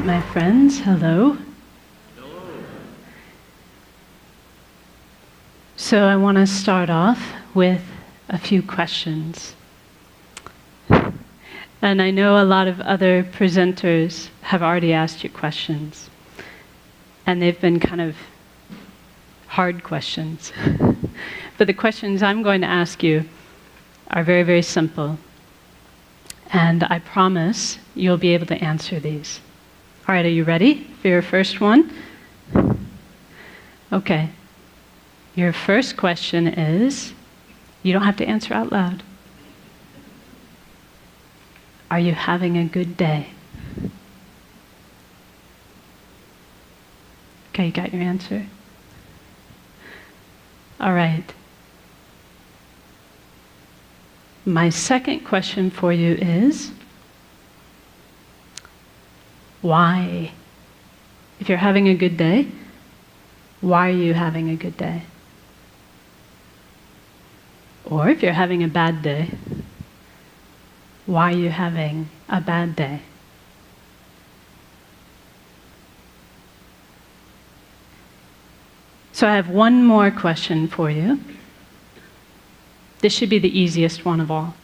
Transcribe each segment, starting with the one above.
right, my friends, hello. So I want to start off with a few questions. And I know a lot of other presenters have already asked you questions. And they've been kind of hard questions. But the questions I'm going to ask you are very, very simple. And I promise you'll be able to answer these. All right, are you ready for your first one? Okay. Your first question is, you don't have to answer out loud. Are you having a good day? Okay, you got your answer? All right. My second question for you is, why? If you're having a good day, why are you having a good day? Or if you're having a bad day, why are you having a bad day? So I have one more question for you. This should be the easiest one of all.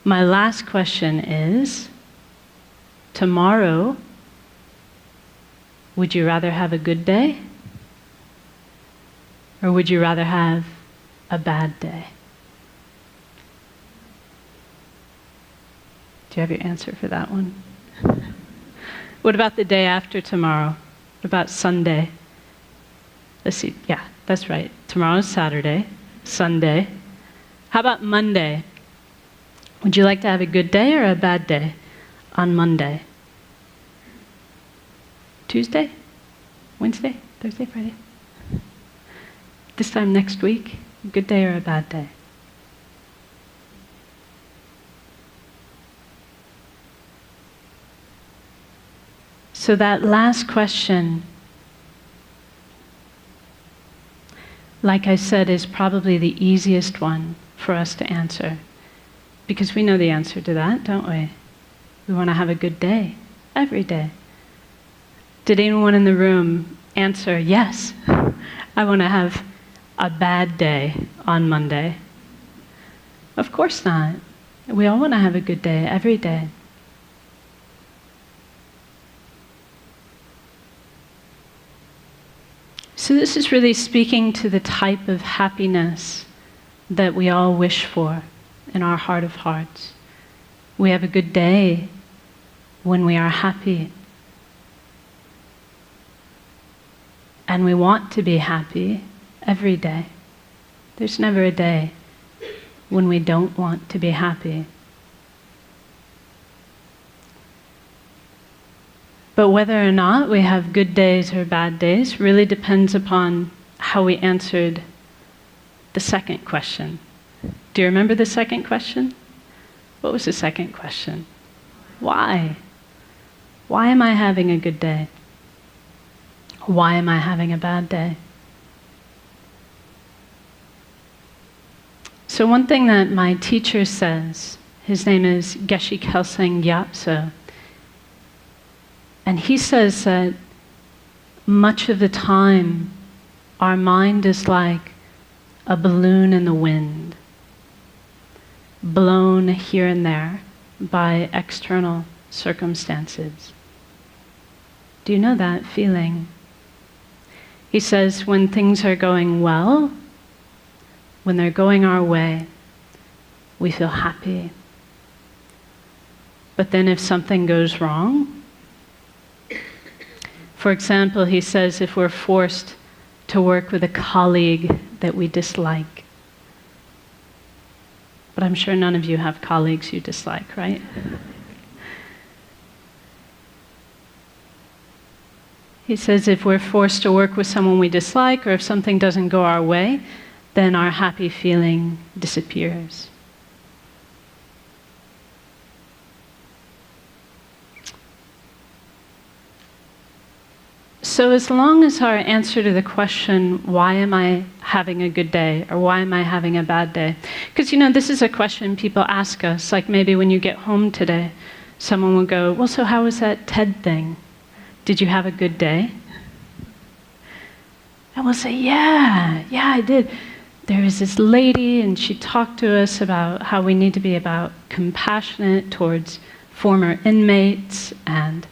My last question is, tomorrow, would you rather have a good day? Or would you rather have a bad day? Do you have your answer for that one? What about the day after tomorrow? What about Sunday? Let's see, yeah, that's right. Tomorrow's Saturday, Sunday. How about Monday? Would you like to have a good day or a bad day on Monday? Tuesday? Wednesday? Thursday? Friday? This time next week? A good day or a bad day? So that last question, like I said, is probably the easiest one for us to answer. Because we know the answer to that, don't we? We want to have a good day, every day. Did anyone in the room answer, yes, I want to have a bad day on Monday? Of course not. We all want to have a good day, every day. So this is really speaking to the type of happiness that we all wish for in our heart of hearts. We have a good day when we are happy. And we want to be happy every day. There's never a day when we don't want to be happy. But whether or not we have good days or bad days really depends upon how we answered the second question. Do you remember the second question? What was the second question? Why? Why am I having a good day? Why am I having a bad day? So one thing that my teacher says, his name is Geshe Kelsang Nyema, and he says that much of the time our mind is like a balloon in the wind, blown here and there by external circumstances. Do you know that feeling? He says when things are going well, when they're going our way, we feel happy. But then if something goes wrong, for example, he says if we're forced to work with a colleague that we dislike, but I'm sure none of you have colleagues you dislike, right? He says if we're forced to work with someone we dislike, or if something doesn't go our way, then our happy feeling disappears. So as long as our answer to the question, why am I having a good day, or why am I having a bad day? Because, this is a question people ask us, like maybe when you get home today, someone will go, well, so how was that TED thing? Did you have a good day? And we'll say, yeah, I did. There was this lady, and she talked to us about how we need to be about compassionate towards former inmates, and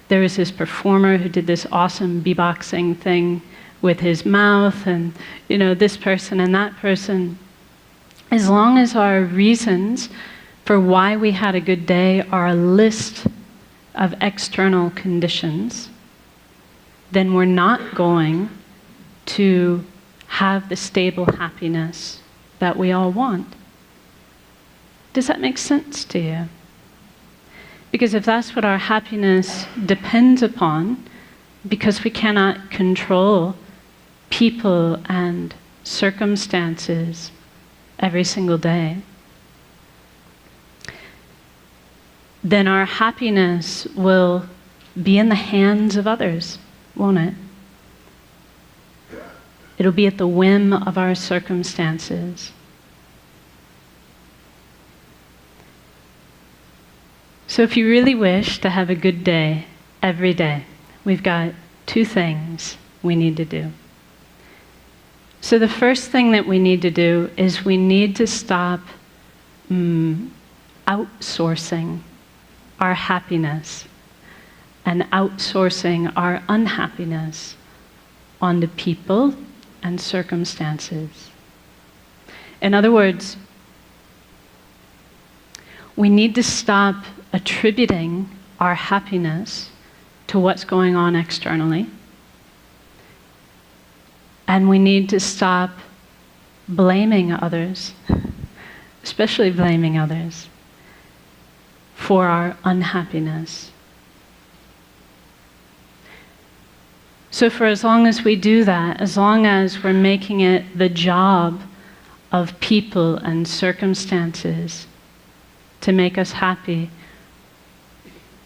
there was this performer who did this awesome beatboxing thing with his mouth, and this person and that person. As long as our reasons for why we had a good day are a list of external conditions, then we're not going to have the stable happiness that we all want. Does that make sense to you? Because if that's what our happiness depends upon, because we cannot control people and circumstances every single day, then our happiness will be in the hands of others, won't it? It'll be at the whim of our circumstances. So if you really wish to have a good day every day, we've got 2 things we need to do. So the first thing that we need to do is we need to stop outsourcing our happiness and outsourcing our unhappiness onto people and circumstances. In other words, we need to stop attributing our happiness to what's going on externally, and we need to stop blaming others, especially blaming others, for our unhappiness. So for as long as we do that, as long as we're making it the job of people and circumstances to make us happy,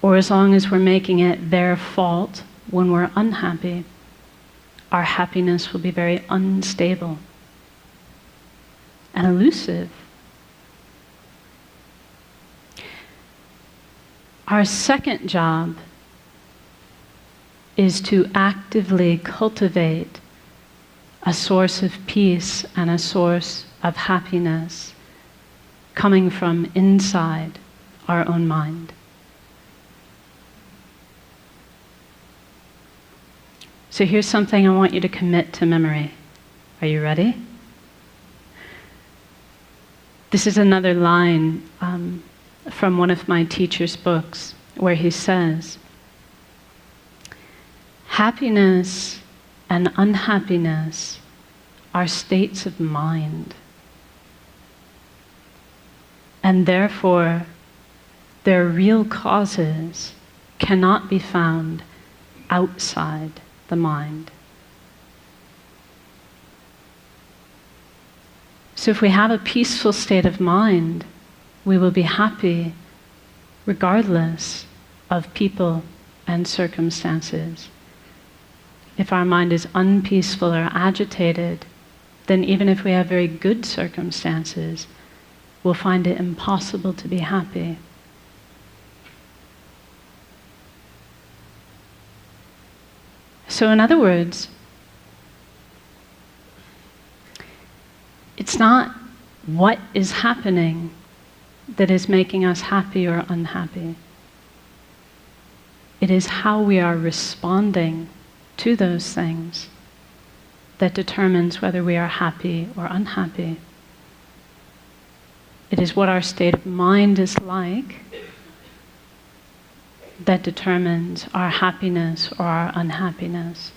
or as long as we're making it their fault when we're unhappy, our happiness will be very unstable and elusive. Our second job is to actively cultivate a source of peace and a source of happiness coming from inside our own mind. So here's something I want you to commit to memory. Are you ready? This is another line from one of my teacher's books where he says, happiness and unhappiness are states of mind, and therefore their real causes cannot be found outside the mind. So if we have a peaceful state of mind, we will be happy regardless of people and circumstances. If our mind is unpeaceful or agitated, then even if we have very good circumstances, we'll find it impossible to be happy. So in other words, it's not what is happening that is making us happy or unhappy. It is how we are responding to those things that determines whether we are happy or unhappy. It is what our state of mind is like that determines our happiness or our unhappiness.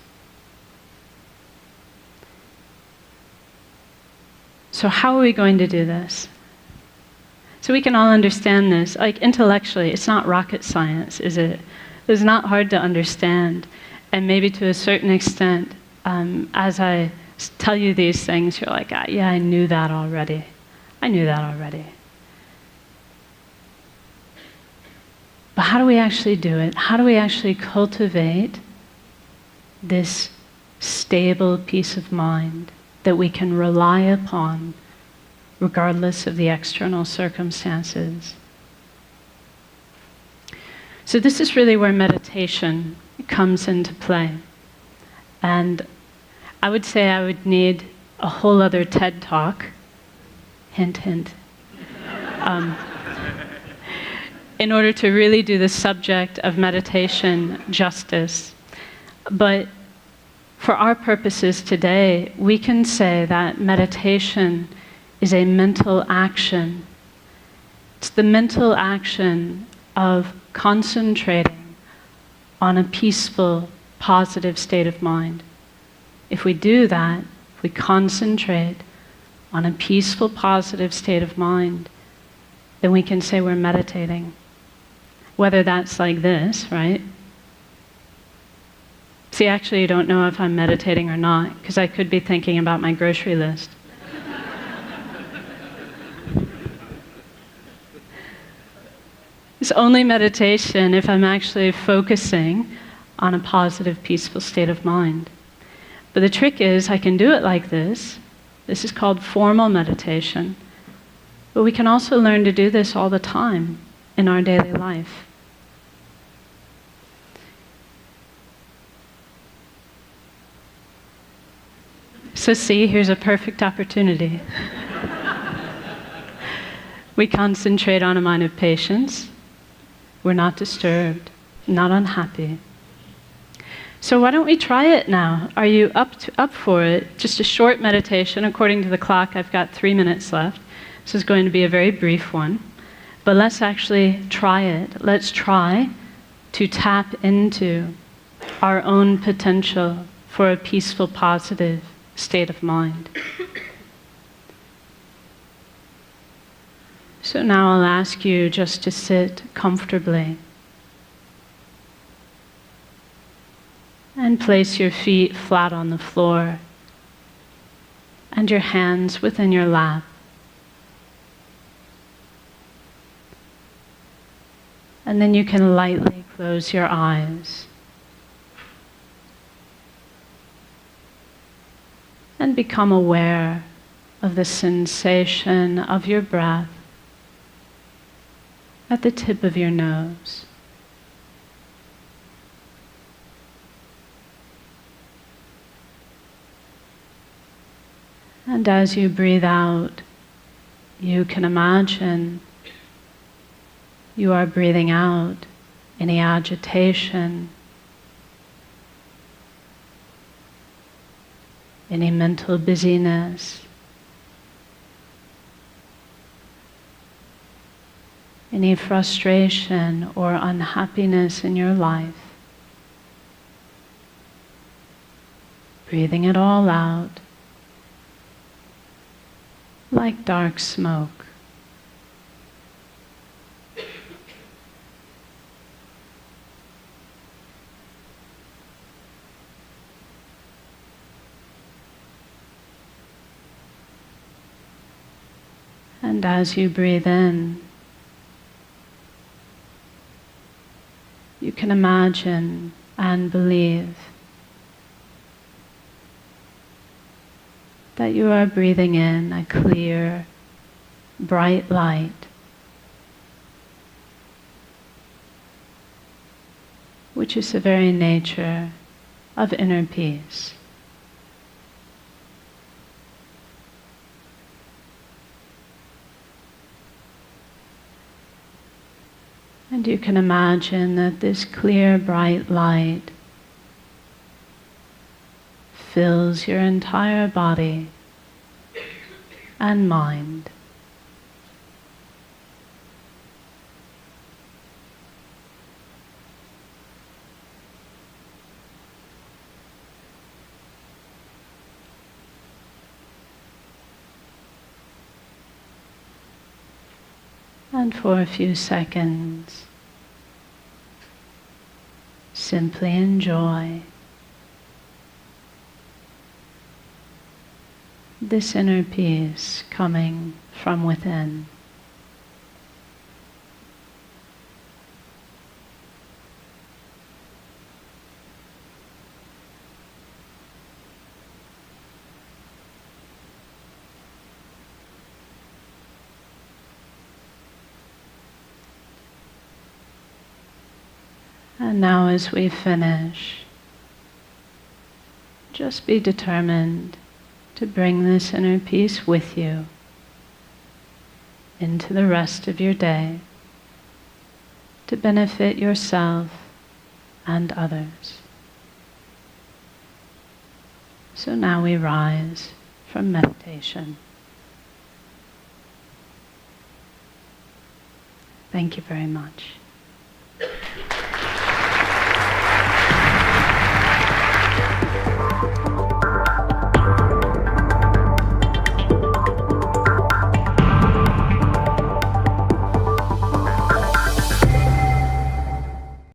So how are we going to do this? So we can all understand this. Like intellectually, it's not rocket science, is it? It's not hard to understand. And maybe to a certain extent, as I tell you these things, you're like, yeah, I knew that already. I knew that already. But how do we actually do it? How do we actually cultivate this stable peace of mind that we can rely upon regardless of the external circumstances? So this is really where meditation comes into play. And I would say I would need a whole other TED Talk, hint, hint, in order to really do the subject of meditation justice. But for our purposes today, we can say that meditation is a mental action. It's the mental action of concentrating on a peaceful, positive state of mind. If we do that, if we concentrate on a peaceful, positive state of mind, then we can say we're meditating. Whether that's like this, right? See, actually, you don't know if I'm meditating or not, because I could be thinking about my grocery list. It's only meditation if I'm actually focusing on a positive, peaceful state of mind. But the trick is, I can do it like this. This is called formal meditation. But we can also learn to do this all the time in our daily life. So see, here's a perfect opportunity. We concentrate on a mind of patience. We're not disturbed, not unhappy. So why don't we try it now? Are you up for it? Just a short meditation. According to the clock, I've got 3 minutes left. This is going to be a very brief one. But let's actually try it. Let's try to tap into our own potential for a peaceful, positive state of mind. So now I'll ask you just to sit comfortably and place your feet flat on the floor and your hands within your lap. And then you can lightly close your eyes and become aware of the sensation of your breath at the tip of your nose. And as you breathe out, you can imagine you are breathing out any agitation, any mental busyness, any frustration or unhappiness in your life. Breathing it all out like dark smoke. And as you breathe in, you can imagine and believe that you are breathing in a clear, bright light. Which is the very nature of inner peace. And you can imagine that this clear, bright light fills your entire body and mind. And for a few seconds, simply enjoy this inner peace coming from within. And now as we finish, just be determined to bring this inner peace with you into the rest of your day to benefit yourself and others. So now we rise from meditation. Thank you very much.